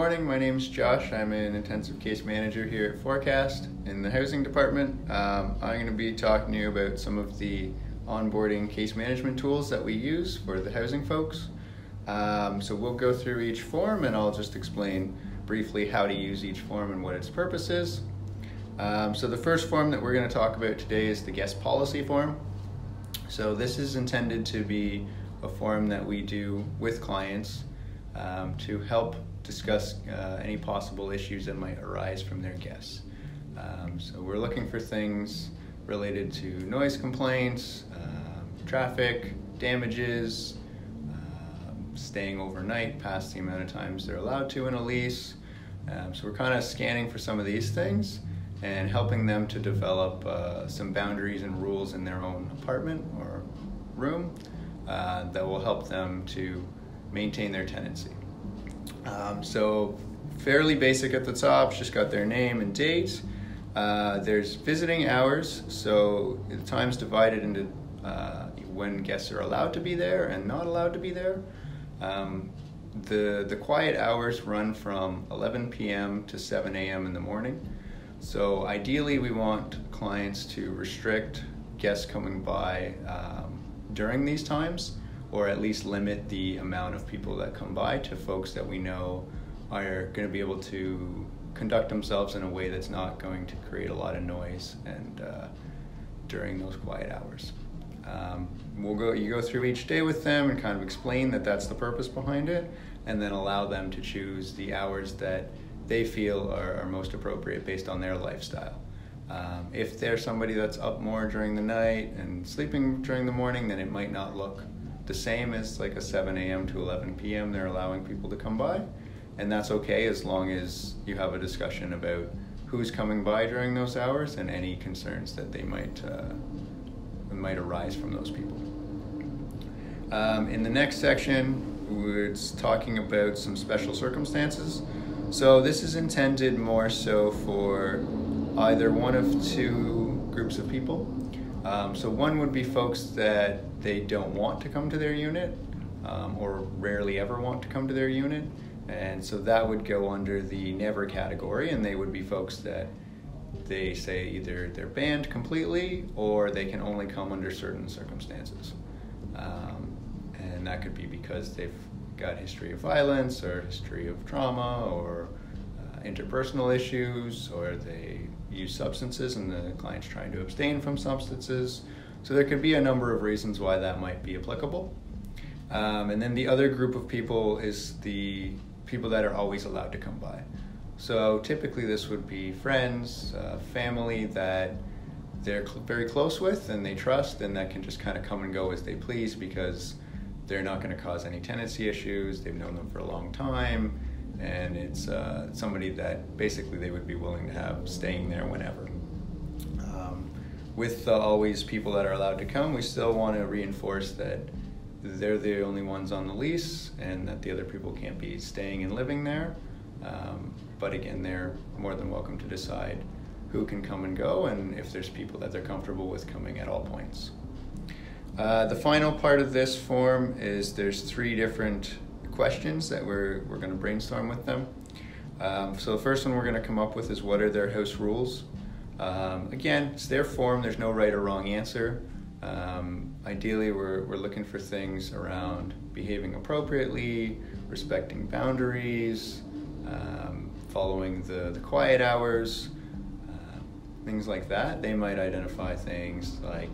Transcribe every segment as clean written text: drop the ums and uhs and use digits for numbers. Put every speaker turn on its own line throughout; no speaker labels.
morning. My name is Josh. I'm an intensive case manager here at Forecast in the housing department. I'm going to be talking to you about some of the onboarding case management tools that we use for the housing folks. So we'll go through each form and I'll just explain briefly how to use each form and what its purpose is. So the first form that we're going to talk about today is the guest policy form. So this is intended to be a form that we do with clients to help discuss any possible issues that might arise from their guests. So we're looking for things related to noise complaints, traffic, damages, staying overnight past the amount of times they're allowed to in a lease. So we're kind of scanning for some of these things and helping them to develop some boundaries and rules in their own apartment or room that will help them to maintain their tenancy. So fairly basic at the top, just got their name and date. There's visiting hours, so the time's divided into when guests are allowed to be there and not allowed to be there. The quiet hours run from 11 p.m. to 7 a.m. in the morning. So ideally we want clients to restrict guests coming by during these times, or at least limit the amount of people that come by to folks that we know are going to be able to conduct themselves in a way that's not going to create a lot of noise and during those quiet hours. You go through each day with them and kind of explain that that's the purpose behind it, and then allow them to choose the hours that they feel are most appropriate based on their lifestyle. If they're somebody that's up more during the night and sleeping during the morning, then it might not look the same as like a 7 a.m. to 11 p.m. they're allowing people to come by, and that's okay as long as you have a discussion about who's coming by during those hours and any concerns that they might arise from those people. In the next section, it's talking about some special circumstances. So this is intended more so for either one of two groups of people. So one would be folks that they don't want to come to their unit or rarely ever want to come to their unit. And so that would go under the never category, and they would be folks that they say either they're banned completely or they can only come under certain circumstances. And that could be because they've got history of violence or history of trauma or interpersonal issues, or they use substances and the client's trying to abstain from substances. So there could be a number of reasons why that might be applicable. And then the other group of people is the people that are always allowed to come by. So typically this would be friends, family that they're very close with and they trust, and that can just kind of come and go as they please because they're not going to cause any tenancy issues. They've known them for a long time, and it's somebody that basically they would be willing to have staying there whenever. With always people that are allowed to come, we still want to reinforce that they're the only ones on the lease and that the other people can't be staying and living there. But again, they're more than welcome to decide who can come and go, and if there's people that they're comfortable with coming at all points. The final part of this form is there's 3 different questions that we're going to brainstorm with them. So the first one we're going to come up with is, what are their house rules? Again, it's their form, there's no right or wrong answer. Ideally, we're looking for things around behaving appropriately, respecting boundaries, following the quiet hours, things like that. They might identify things like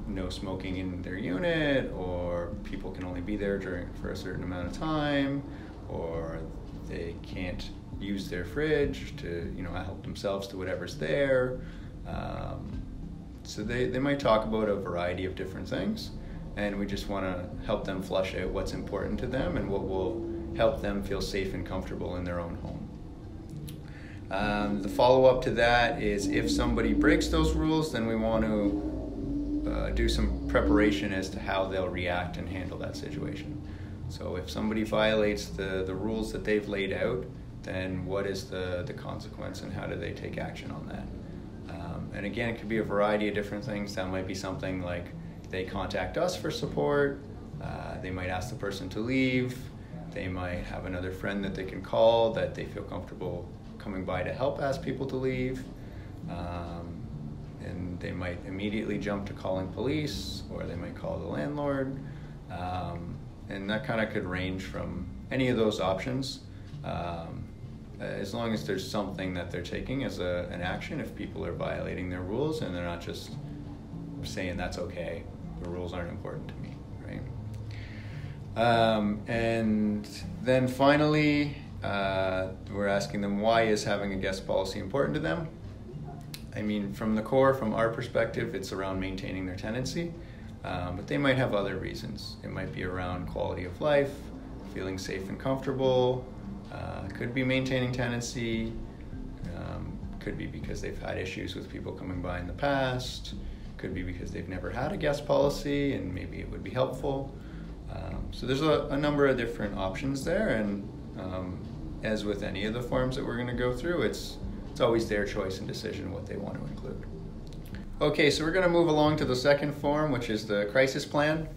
no smoking in their unit, or people can only be there for a certain amount of time, or they can't use their fridge to help themselves to whatever's there. So they might talk about a variety of different things, and we just want to help them flush out what's important to them and what will help them feel safe and comfortable in their own home. The follow-up to that is, if somebody breaks those rules, then we want to do some preparation as to how they'll react and handle that situation. So if somebody violates the rules that they've laid out, then what is the consequence and how do they take action on that? And again, it could be a variety of different things. That might be something like they contact us for support, they might ask the person to leave, They might have another friend that they can call that they feel comfortable coming by to help ask people to leave. And they might immediately jump to calling police, or they might call the landlord. And that kind of could range from any of those options. As long as there's something that they're taking as an action, if people are violating their rules and they're not just saying that's okay, the rules aren't important to me, right? And then finally, we're asking them, why is having a guest policy important to them? I mean, from the core, from our perspective, it's around maintaining their tenancy, but they might have other reasons. It might be around quality of life, feeling safe and comfortable, could be maintaining tenancy, could be because they've had issues with people coming by in the past, could be because they've never had a guest policy and maybe it would be helpful. So there's a number of different options there, and as with any of the forms that we're going to go through, it's always their choice and decision what they want to include. Okay, so we're going to move along to the second form, which is the crisis plan.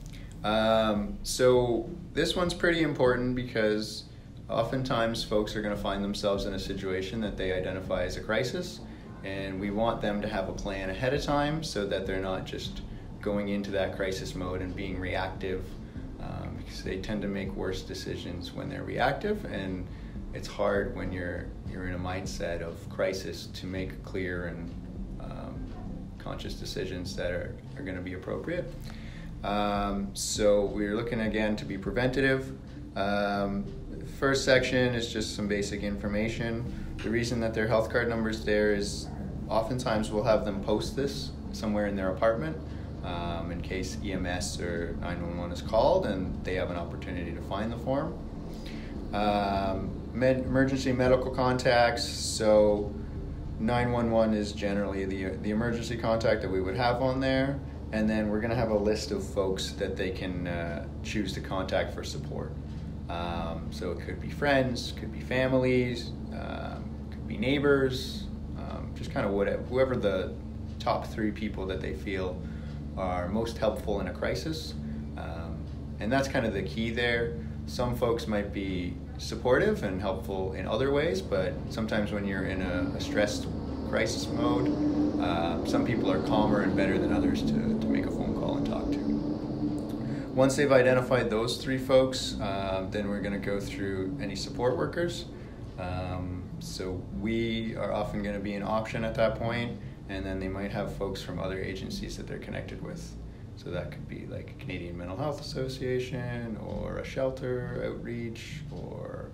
So this one's pretty important because oftentimes folks are going to find themselves in a situation that they identify as a crisis, and we want them to have a plan ahead of time so that they're not just going into that crisis mode and being reactive, because they tend to make worse decisions when they're reactive, and it's hard when you're in a mindset of crisis to make clear and conscious decisions that are going to be appropriate. So we're looking again to be preventative. First section is just some basic information. The reason that their health card number is there is oftentimes we'll have them post this somewhere in their apartment in case EMS or 911 is called and they have an opportunity to find the form. Emergency medical contacts, so 911 is generally the emergency contact that we would have on there, and then we're going to have a list of folks that they can choose to contact for support. So it could be friends, could be families, could be neighbors, just kind of whoever the top 3 people that they feel are most helpful in a crisis. And that's kind of the key there. Some folks might be supportive and helpful in other ways, but sometimes when you're in a stressed crisis mode, some people are calmer and better than others to make a phone call and talk to. Once they've identified those 3 folks, then we're going to go through any support workers. So we are often going to be an option at that point, and then they might have folks from other agencies that they're connected with. So that could be like a Canadian Mental Health Association or a shelter outreach or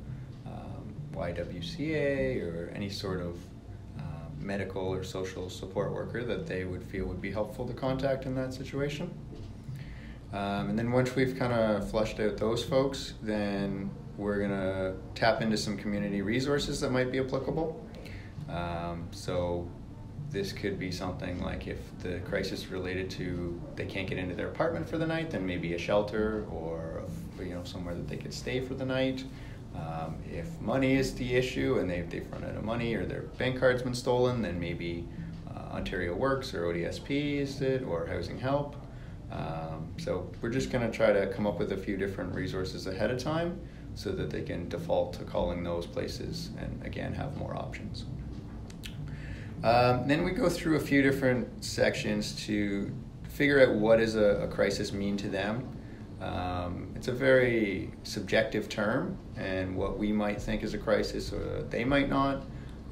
YWCA or any sort of medical or social support worker that they would feel would be helpful to contact in that situation. And then once we've kind of flushed out those folks, then we're going to tap into some community resources that might be applicable. So this could be something like if the crisis related to they can't get into their apartment for the night, then maybe a shelter or somewhere that they could stay for the night. If money is the issue and they've run out of money or their bank card's been stolen, then maybe Ontario Works or ODSP is it, or Housing Help. So we're just going to try to come up with a few different resources ahead of time so that they can default to calling those places and again have more options. Then we go through a few different sections to figure out what does a crisis mean to them. It's a very subjective term, and what we might think is a crisis or they might not.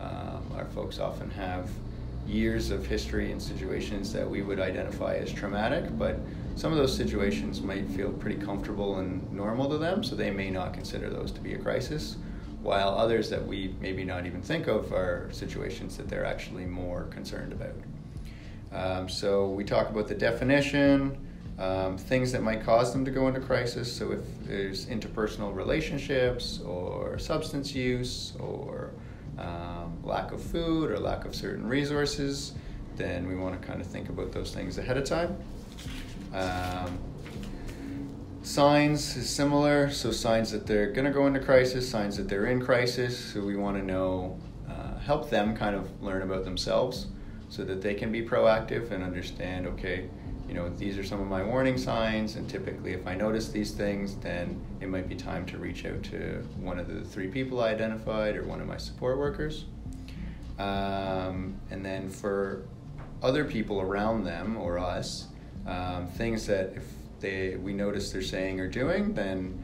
Our folks often have years of history and situations that we would identify as traumatic, but some of those situations might feel pretty comfortable and normal to them, so they may not consider those to be a crisis, while others that we maybe not even think of are situations that they're actually more concerned about. So we talk about the definition, things that might cause them to go into crisis. So if there's interpersonal relationships or substance use or lack of food or lack of certain resources, then we want to kind of think about those things ahead of time. Signs is similar, so signs that they're going to go into crisis, signs that they're in crisis, so we want to know, help them kind of learn about themselves so that they can be proactive and understand, okay, these are some of my warning signs, and typically if I notice these things, then it might be time to reach out to one of the 3 people I identified or one of my support workers. And then for other people around them or us, things that if we notice they're saying or doing, then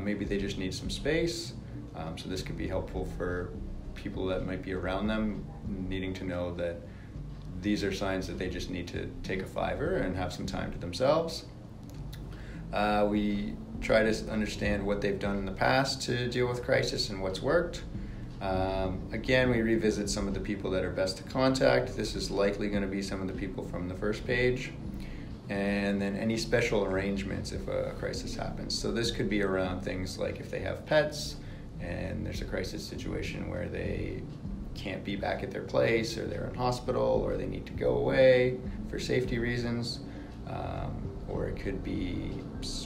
maybe they just need some space. So this could be helpful for people that might be around them, needing to know that these are signs that they just need to take a $5 and have some time to themselves. We try to understand what they've done in the past to deal with crisis and what's worked. Again, we revisit some of the people that are best to contact. This is likely going to be some of the people from the first page. And then any special arrangements if a crisis happens. So this could be around things like if they have pets and there's a crisis situation where they can't be back at their place, or they're in hospital, or they need to go away for safety reasons, or it could be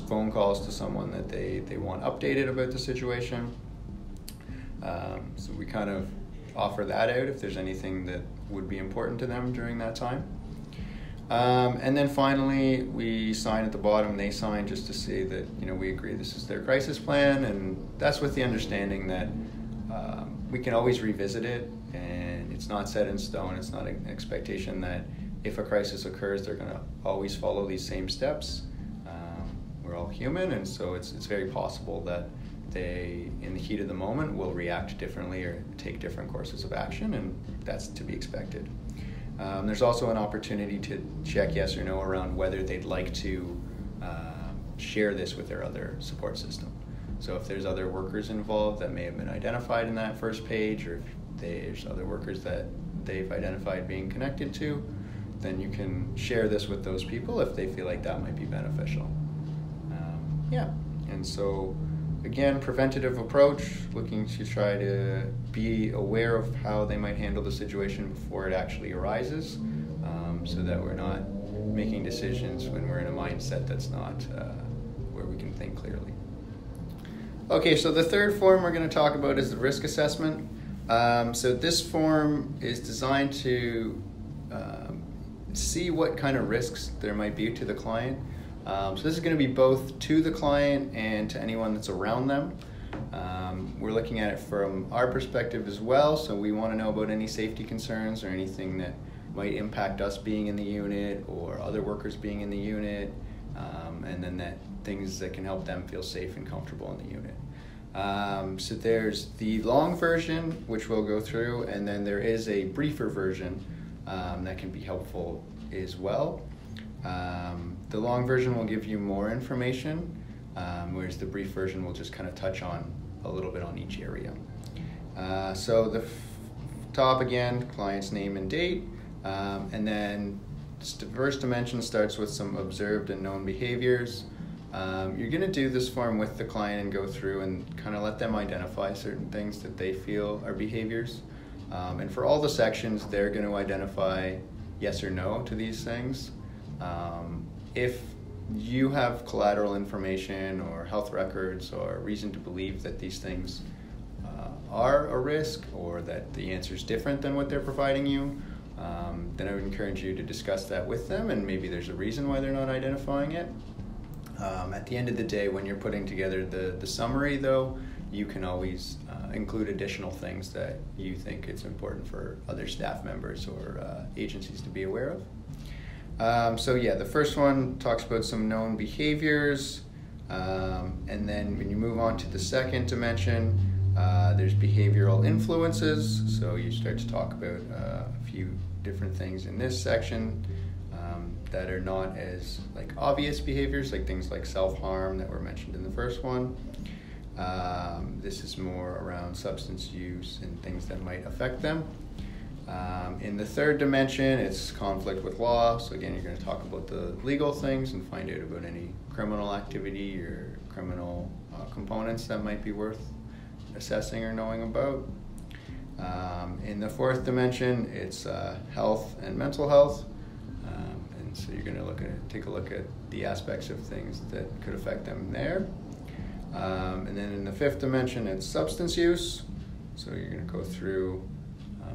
phone calls to someone that they want updated about the situation. So we kind of offer that out if there's anything that would be important to them during that time. And then finally, we sign at the bottom, they sign just to say that we agree this is their crisis plan, and that's with the understanding that we can always revisit it, and it's not set in stone. It's not an expectation that if a crisis occurs, they're going to always follow these same steps. We're all human, and so it's very possible that they, in the heat of the moment, will react differently or take different courses of action, and that's to be expected. There's also an opportunity to check yes or no around whether they'd like to share this with their other support system. So if there's other workers involved that may have been identified in that first page, or if there's other workers that they've identified being connected to, then you can share this with those people if they feel like that might be beneficial. And so again, preventative approach, looking to try to be aware of how they might handle the situation before it actually arises, so that we're not making decisions when we're in a mindset that's not where we can think clearly. Okay, so the third form we're going to talk about is the risk assessment. So this form is designed to see what kind of risks there might be to the client. So this is going to be both to the client and to anyone that's around them. We're looking at it from our perspective as well, so we want to know about any safety concerns or anything that might impact us being in the unit or other workers being in the unit, and then things that can help them feel safe and comfortable in the unit. So there's the long version, which we'll go through, and then there is a briefer version that can be helpful as well. The long version will give you more information, whereas the brief version will just kind of touch on a little bit on each area. So the top again, client's name and date, and then the first dimension starts with some observed and known behaviors. You're going to do this form with the client and go through and kind of let them identify certain things that they feel are behaviors. And for all the sections, they're going to identify yes or no to these things. If you have collateral information or health records or reason to believe that these things are a risk, or that the answer is different than what they're providing you, then I would encourage you to discuss that with them, and maybe there's a reason why they're not identifying it. At the end of the day, when you're putting together the summary, though, you can always include additional things that you think it's important for other staff members or agencies to be aware of. So yeah, the first one talks about some known behaviors, and then when you move on to the second dimension, there's behavioral influences. So you start to talk about a few different things in this section that are not as obvious behaviors, like things like self-harm that were mentioned in the first one. This is more around substance use and things that might affect them. In the third dimension, it's conflict with law. So again, you're going to talk about the legal things and find out about any criminal activity or criminal components that might be worth assessing or knowing about. In the fourth dimension, it's health and mental health. And so you're going to take a look at the aspects of things that could affect them there. And then in the fifth dimension, it's substance use. So you're going to go through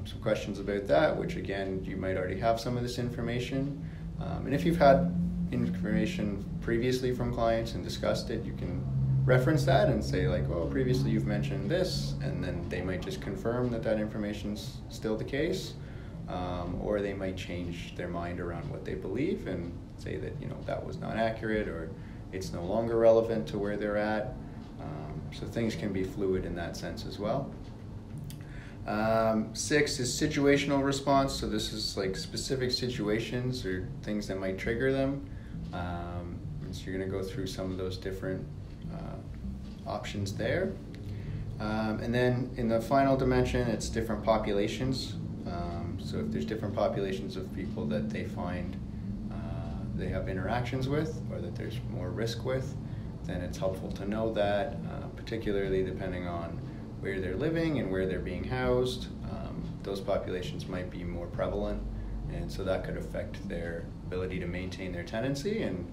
some questions about that, which again, you might already have some of this information. And if you've had information previously from clients and discussed it, you can reference that and say like, oh, previously you've mentioned this, and then they might just confirm that that information's still the case, or they might change their mind around what they believe and say that, you know, that was not accurate or it's no longer relevant to where they're at. So things can be fluid in that sense as well. 6 is situational response. So this is like specific situations or things that might trigger them. So you're going to go through some of those different options there. And then in the final dimension, it's different populations. So if there's different populations of people that they find they have interactions with or that there's more risk with, then it's helpful to know that, particularly depending on where they're living and where they're being housed. Those populations might be more prevalent, and so that could affect their ability to maintain their tenancy and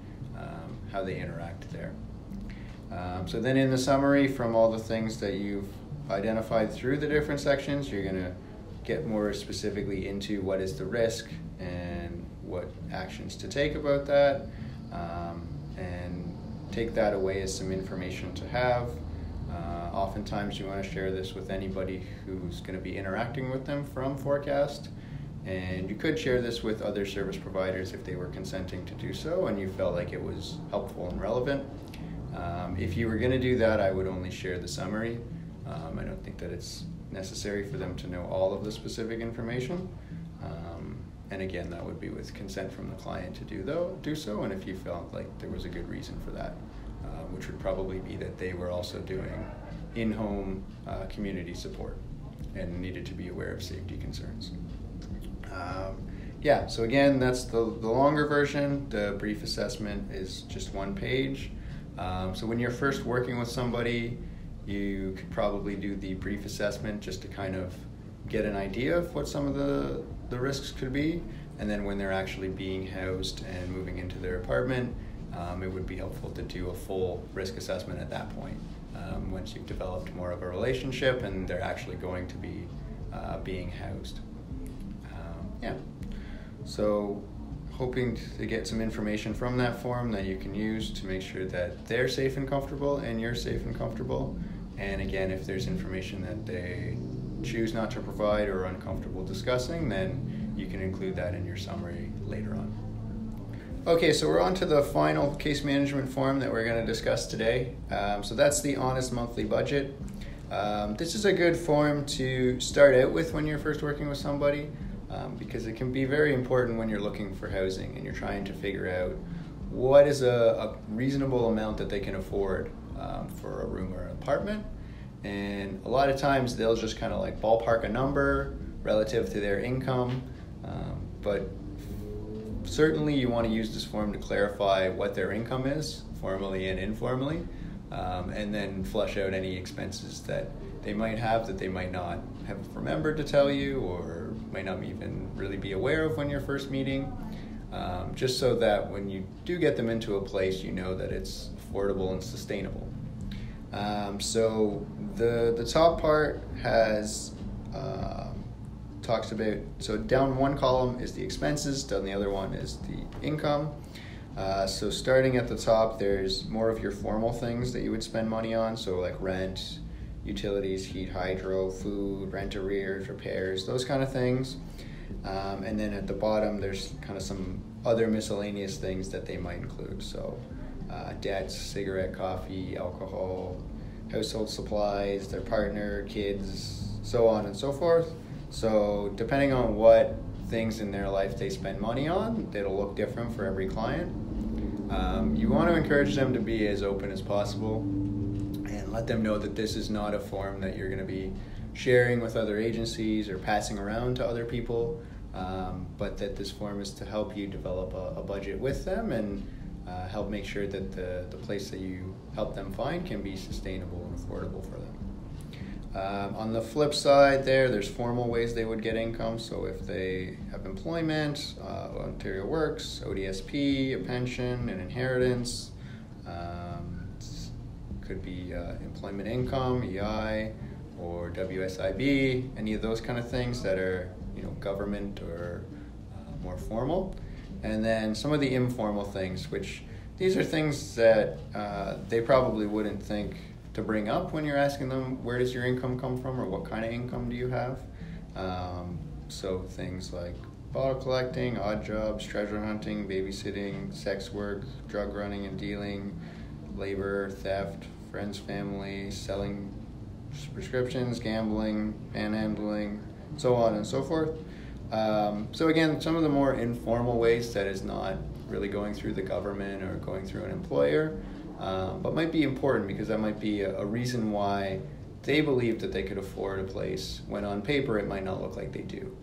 how they interact there. So then in the summary, from all the things that you've identified through the different sections, you're going to get more specifically into what is the risk and what actions to take about that, and take that away as some information to have. Oftentimes you want to share this with anybody who's going to be interacting with them from Forecast, and you could share this with other service providers if they were consenting to do so and you felt like it was helpful and relevant. If you were going to do that, I would only share the summary. I don't think that it's necessary for them to know all of the specific information. And again, that would be with consent from the client to do so, and if you felt like there was a good reason for that, which would probably be that they were also doing in-home community support and needed to be aware of safety concerns. Yeah, so again, that's the longer version. The brief assessment is just 1 page. So when you're first working with somebody, you could probably do the brief assessment just to kind of get an idea of what some of the risks could be, and then when they're actually being housed and moving into their apartment, it would be helpful to do a full risk assessment at that point, once you've developed more of a relationship and they're actually going to be being housed. Yeah, so hoping to get some information from that form that you can use to make sure that they're safe and comfortable and you're safe and comfortable. And again, if there's information that they choose not to provide or are uncomfortable discussing, then you can include that in your summary later on. Okay, so we're on to the final case management form that we're going to discuss today. So that's the honest monthly budget. This is a good form to start out with when you're first working with somebody, because it can be very important when you're looking for housing and you're trying to figure out what is a reasonable amount that they can afford for a room or an apartment. And a lot of times they'll just kind of like ballpark a number relative to their income, but certainly you want to use this form to clarify what their income is, formally and informally, and then flush out any expenses that they might have that they might not have remembered to tell you or might not even really be aware of when you're first meeting, just so that when you do get them into a place, you know that it's affordable and sustainable. So the top part has talks about, so down one column is the expenses, down the other one is the income. So starting at the top, there's more of your formal things that you would spend money on, so like rent, utilities, heat, hydro, food, rent arrears, repairs, those kind of things. And then at the bottom, there's kind of some other miscellaneous things that they might include. So debts, cigarette, coffee, alcohol, household supplies, their partner, kids, so on and so forth. So depending on what things in their life they spend money on, it'll look different for every client. You want to encourage them to be as open as possible and let them know that this is not a form that you're going to be sharing with other agencies or passing around to other people, but that this form is to help you develop a budget with them and help make sure that the place that you help them find can be sustainable and affordable for them. On the flip side there's formal ways they would get income. So if they have employment, Ontario Works, ODSP, a pension, an inheritance, could be employment income, EI, or WSIB, any of those kind of things that are government or more formal. And then some of the informal things, which these are things that they probably wouldn't think to bring up when you're asking them, where does your income come from, or what kind of income do you have? So things like bottle collecting, odd jobs, treasure hunting, babysitting, sex work, drug running and dealing, labor, theft, friends, family, selling prescriptions, gambling, panhandling, so on and so forth. So again, some of the more informal ways that is not really going through the government or going through an employer, but might be important because that might be a reason why they believe that they could afford a place when on paper it might not look like they do.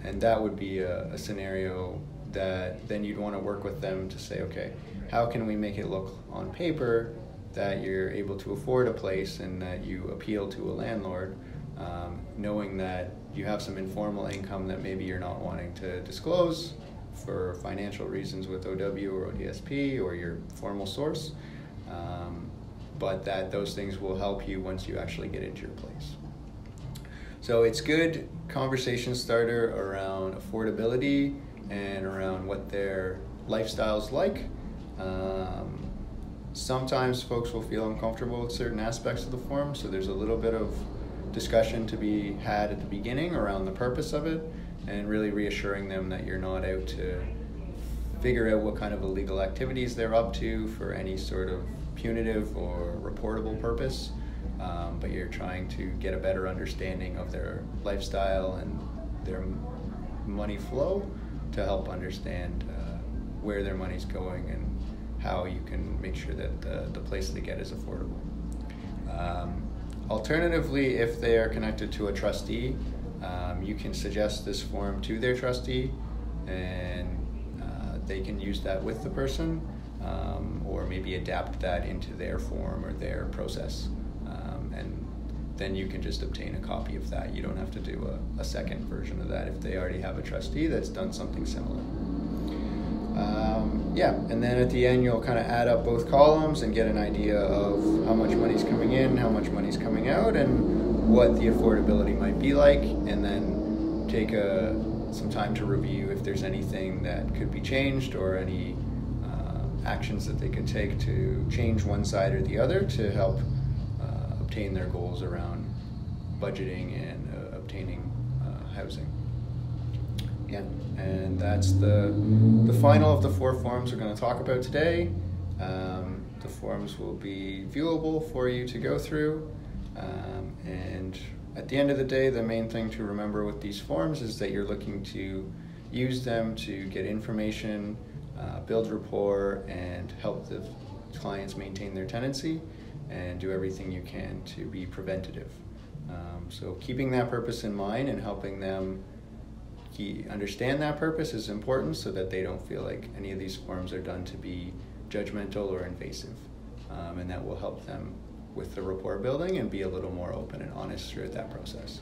And that would be a scenario that then you'd want to work with them to say, okay, how can we make it look on paper that you're able to afford a place and that you appeal to a landlord, knowing that you have some informal income that maybe you're not wanting to disclose for financial reasons with OW or ODSP or your formal source, but that those things will help you once you actually get into your place. So it's good conversation starter around affordability and around what their lifestyle's like. Sometimes folks will feel uncomfortable with certain aspects of the form, so there's a little bit of discussion to be had at the beginning around the purpose of it, and really reassuring them that you're not out to figure out what kind of illegal activities they're up to for any sort of punitive or reportable purpose, but you're trying to get a better understanding of their lifestyle and their money flow to help understand where their money's going and how you can make sure that the place they get is affordable. Alternatively, if they are connected to a trustee, you can suggest this form to their trustee, and they can use that with the person, or maybe adapt that into their form or their process. And then you can just obtain a copy of that. You don't have to do a second version of that if they already have a trustee that's done something similar. And then at the end you'll kind of add up both columns and get an idea of how much money's coming in, how much money's coming out, and what the affordability might be like, and then take some time to review if there's anything that could be changed or any actions that they could take to change one side or the other to help obtain their goals around budgeting and obtaining housing. Yeah, and that's the final of the 4 forms we're going to talk about today. The forms will be viewable for you to go through, and at the end of the day, the main thing to remember with these forms is that you're looking to use them to get information, build rapport, and help the clients maintain their tenancy, and do everything you can to be preventative. So keeping that purpose in mind and helping them understand that purpose is important, so that they don't feel like any of these forms are done to be judgmental or invasive, and that will help them with the rapport building and be a little more open and honest throughout that process.